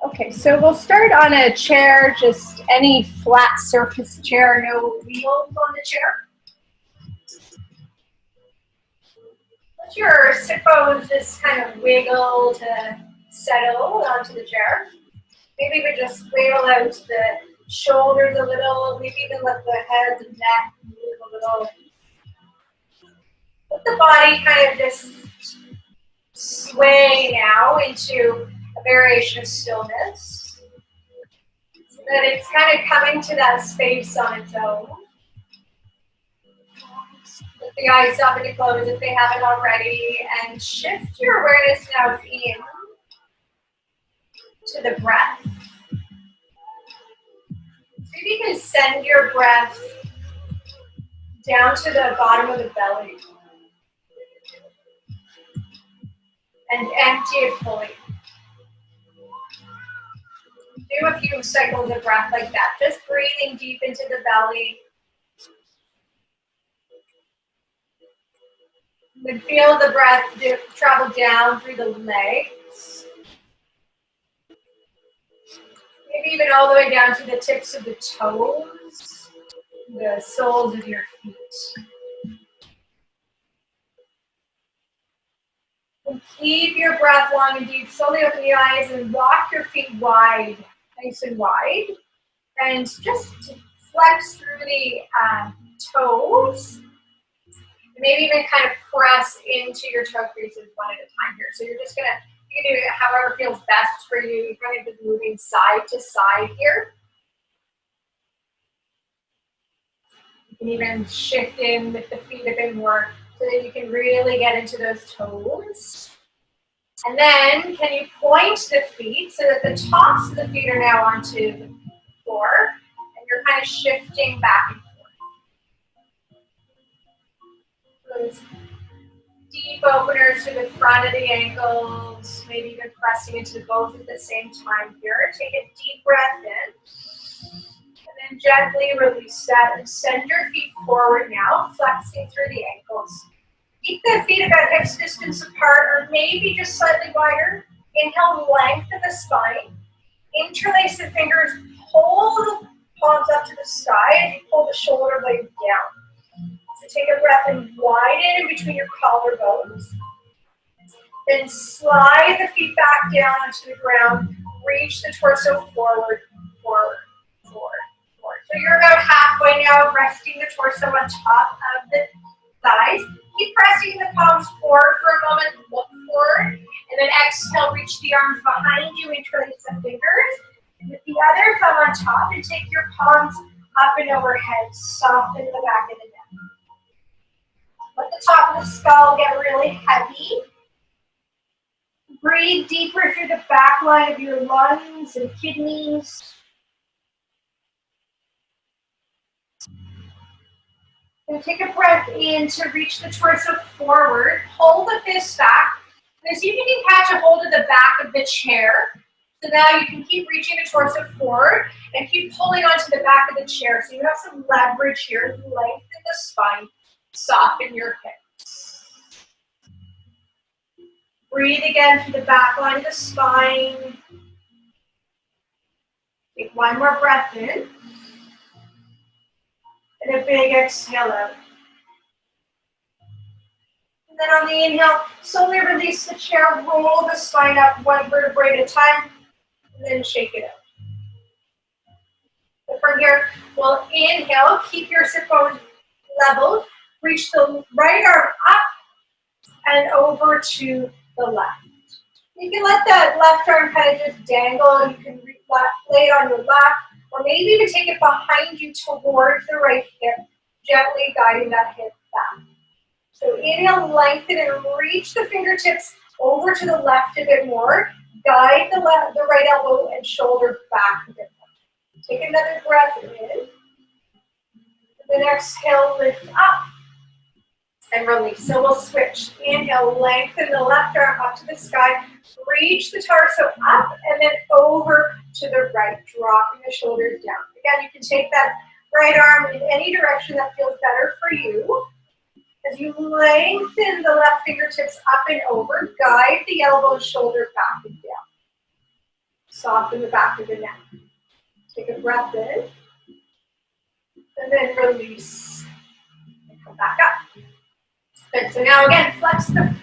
Okay, so we'll start on a chair, just any flat surface chair, no wheels on the chair. Let your sit bones just kind of wiggle to settle onto the chair. Maybe we just wiggle out the shoulders a little, maybe even let the head and neck move a little. Let the body kind of just sway now into a variation of stillness. So that it's kind of coming to that space on its own. Let the eyes open and close if they haven't already, and shift your awareness now in to the breath. So you can send your breath down to the bottom of the belly and empty it fully. Do a few cycles of breath like that, just breathing deep into the belly. Then feel the breath travel down through the legs. Maybe even all the way down to the tips of the toes, the soles of your feet. And keep your breath long and deep. Slowly open the eyes and walk your feet wide, nice and wide. And just flex through the toes. Maybe even kind of press into your toe creases one at a time here. So you're just gonna, you can do it however feels best for you. You're kind of just moving side to side here. You can even shift in with the feet a bit more so that you can really get into those toes. And then can you point the feet so that the tops of the feet are now onto the floor and you're kind of shifting back and forth. Those deep openers to the front of the ankles, maybe even pressing into both at the same time here. Take a deep breath in, and then gently release that and send your feet forward now, flexing through the ankles. Keep the feet about hips distance apart, or maybe just slightly wider. Inhale, lengthen the spine. Interlace the fingers, pull the palms up to the sky as you pull the shoulder blades down. So take a breath and widen in between your collarbones. Then slide the feet back down onto the ground. Reach the torso forward, forward, forward, forward. So you're about halfway now, resting the torso on top of the thighs. Keep pressing the palms forward for a moment, look forward, and then exhale, reach the arms behind you, interlace the fingers. With the other thumb on top, and take your palms up and overhead, soften the back of the neck. Let the top of the skull get really heavy. Breathe deeper through the back line of your lungs and kidneys. And take a breath in to reach the torso forward. Pull the fists back. And see if you can catch a hold of the back of the chair. So now you can keep reaching the torso forward and keep pulling onto the back of the chair. So you have some leverage here. Lengthen the spine. Soften your hips. Breathe again through the back line of the spine. Take one more breath in. And a big exhale out. And then on the inhale, slowly release the chair, roll the spine up one vertebrae at a time, and then shake it out. So from here, we'll inhale, keep your sit bones level, reach the right arm up and over to the left. You can let that left arm kind of just dangle. You can lay it on your lap, or maybe even take it behind you towards the right hip, gently guiding that hip back. So inhale, lengthen and reach the fingertips over to the left a bit more. Guide the right elbow and shoulder back a bit more. Take another breath in. Then exhale, lift up and release. So we'll switch. Inhale, lengthen the left arm up to the sky. Reach the torso up and then over to the right, dropping the shoulders down. Again, you can take that right arm in any direction that feels better for you. As you lengthen the left fingertips up and over, guide the elbow and shoulder back and down. Soften the back of the neck. Take a breath in, and then release, and come back up. Good, so now again, flex the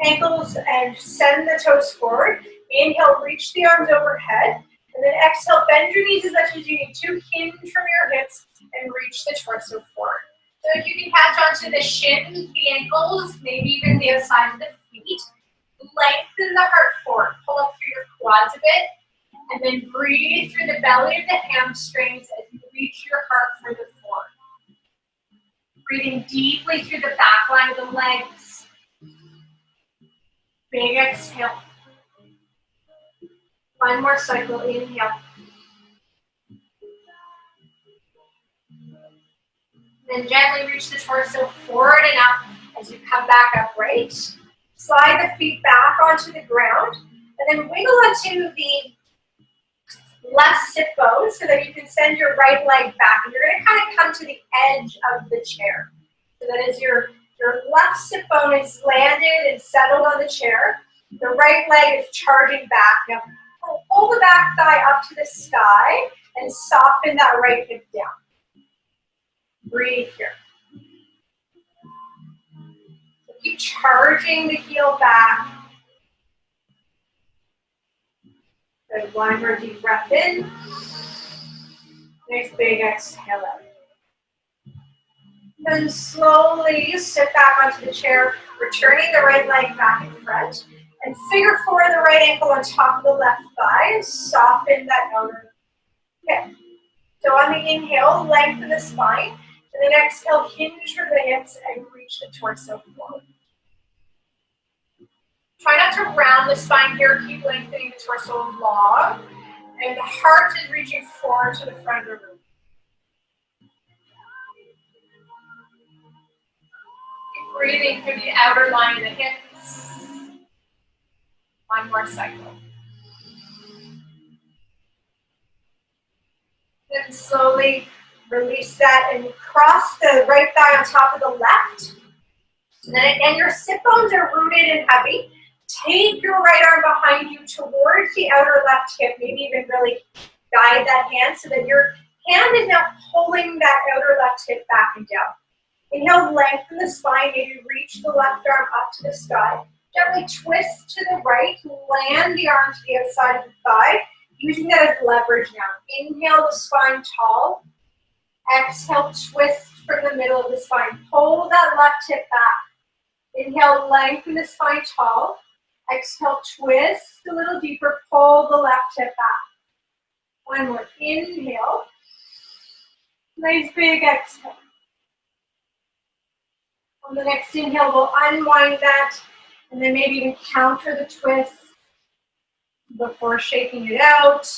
ankles and send the toes forward. Inhale, reach the arms overhead, and then exhale, bend your knees as much as you need to, hinge from your hips, and reach the torso forward. So if you can catch onto the shins, the ankles, maybe even the outside of the feet, lengthen the heart forward, pull up through your quads a bit, and then breathe through the belly of the hamstrings as you reach your heart further forward. Breathing deeply through the back line of the legs. Big exhale. One more cycle, inhale. Then gently reach the torso forward and up as you come back upright. Slide the feet back onto the ground, and then wiggle onto the left sit bone so that you can send your right leg back. And you're going to kind of come to the edge of the chair. So that as your left sit bone is landed and settled on the chair, the right leg is charging back. Now, pull the back thigh up to the sky and soften that right hip down. Breathe here. So keep charging the heel back. Good. One more deep breath in. Nice big exhale out. Then slowly sit back onto the chair, returning the right leg back in front. And figure forward the right ankle on top of the left thigh and soften that outer hip. So on the inhale, lengthen the spine. And then exhale, hinge from the hips and reach the torso forward. Try not to round the spine here. Keep lengthening the torso long. And the heart is reaching forward to the front of the room. Keep breathing through the outer line of the hips. One more cycle. Then slowly release that and cross the right thigh on top of the left. And then again, your sit bones are rooted and heavy. Take your right arm behind you towards the outer left hip. Maybe even really guide that hand so that your hand is now pulling that outer left hip back and down. Inhale, lengthen the spine. Maybe reach the left arm up to the sky. Gently twist to the right. Land the arm to the outside of the thigh. Using that as leverage now. Inhale, the spine tall. Exhale, twist from the middle of the spine. Pull that left hip back. Inhale, lengthen the spine tall. Exhale, twist a little deeper. Pull the left hip back. One more. Inhale. Nice big exhale. On the next inhale, we'll unwind that and then maybe even counter the twist before shaking it out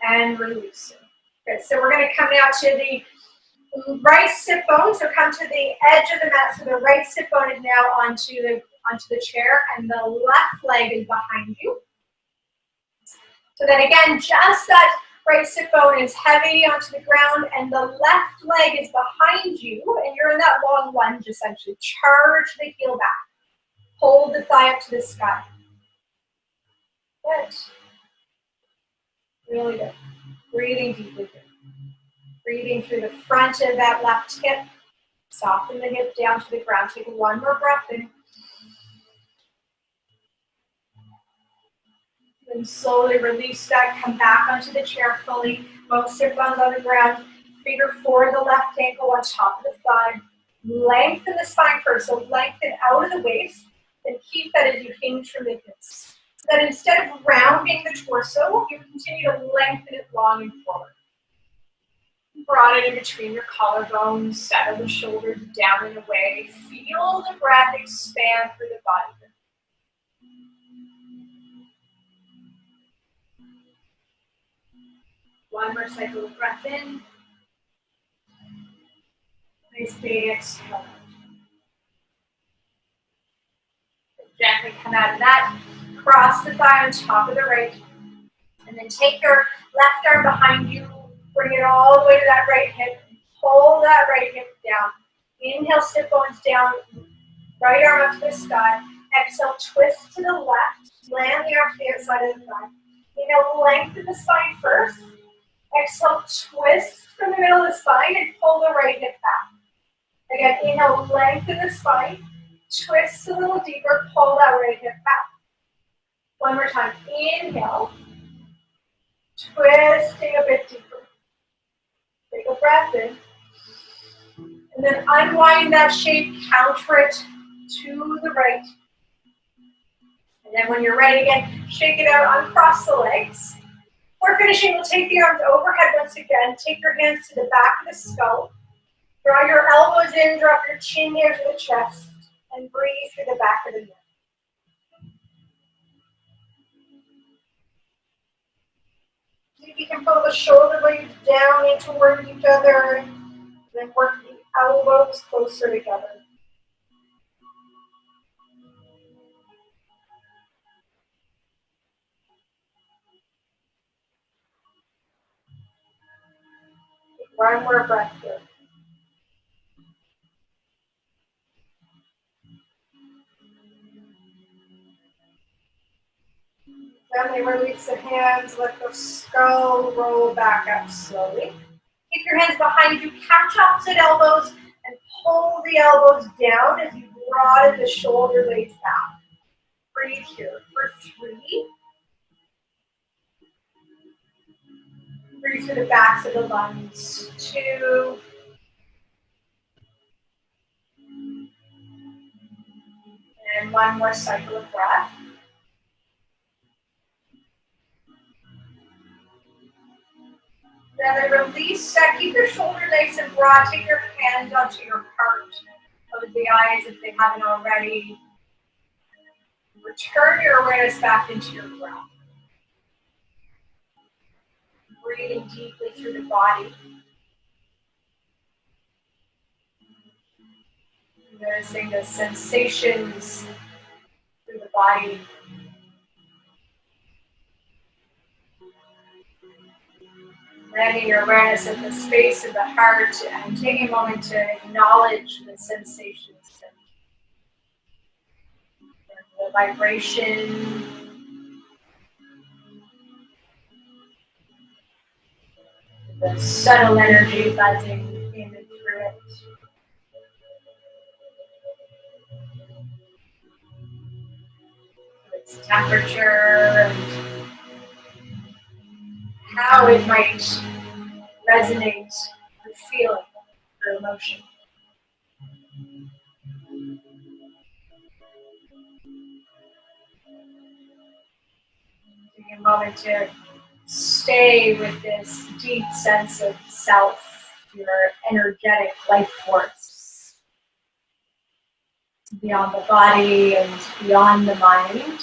and releasing. Good, so we're going to come now to the right sit bone. So come to the edge of the mat. So the right sit bone is now onto the chair and the left leg is behind you. So then again, just that right sit bone is heavy onto the ground and the left leg is behind you and you're in that long lunge essentially. Charge the heel back. Hold the thigh up to the sky. Good. Really good. Breathing deeply here. Breathing through the front of that left hip. Soften the hip down to the ground. Take one more breath in. Then slowly release that. Come back onto the chair fully. Both sit bones on the ground. Figure forward the left ankle on top of the thigh. Lengthen the spine first. So lengthen out of the waist. And keep that as you hinge from the hips. So that instead of rounding the torso, you continue to lengthen it long and forward. Broaden in between your collarbones. Settle the shoulders down and away. Feel the breath expand through the body. One more cycle of breath in. Nice big exhale. Gently come out of that. Cross the thigh on top of the right. And then take your left arm behind you. Bring it all the way to that right hip. Pull that right hip down. Inhale, sit bones down. Right arm up to the sky. Exhale, twist to the left. Land the arm to the outside of the thigh. Inhale, lengthen the spine first. Exhale, twist from the middle of the spine and pull the right hip back. Again, inhale, lengthen the spine. Twist a little deeper, pull that right hip back. One more time. Inhale, twisting a bit deeper. Take a breath in. And then unwind that shape, counter it to the right. And then when you're ready again, shake it out, uncross the legs. We're finishing, we'll take the arms overhead once again. Take your hands to the back of the skull. Draw your elbows in, drop your chin here to the chest, and breathe through the back of the neck. See if you can pull the shoulder blades down in toward each other, and then work the elbows closer together. Take one more breath here. Gently release the hands, let the skull roll back up slowly. Keep your hands behind you, catch opposite elbows, and pull the elbows down as you broaden the shoulder blades back. Breathe here for 3. Breathe through the backs of the lungs. 2. And one more cycle of breath. Then release that. Keep your shoulder nice and broad. Take your hands onto your heart. Close the eyes if they haven't already. Return your awareness back into your breath. Breathing deeply through the body. Noticing the sensations through the body. Landing your awareness at the space of the heart and taking a moment to acknowledge the sensations. The vibration, the subtle energy buzzing in and through it. Its temperature and how it might resonate with feeling or emotion. Taking a moment to stay with this deep sense of self, your energetic life force, beyond the body and beyond the mind.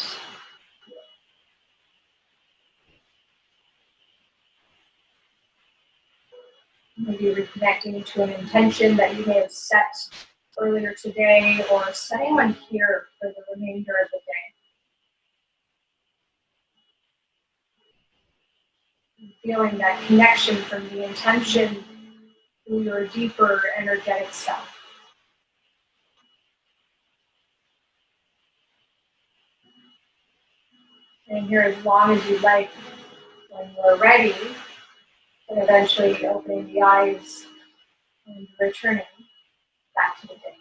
Maybe reconnecting to an intention that you may have set earlier today, or setting one here for the remainder of the day. Feeling that connection from the intention to your deeper energetic self. And here as long as you like, when you're ready, and eventually opening the eyes and returning back to the day.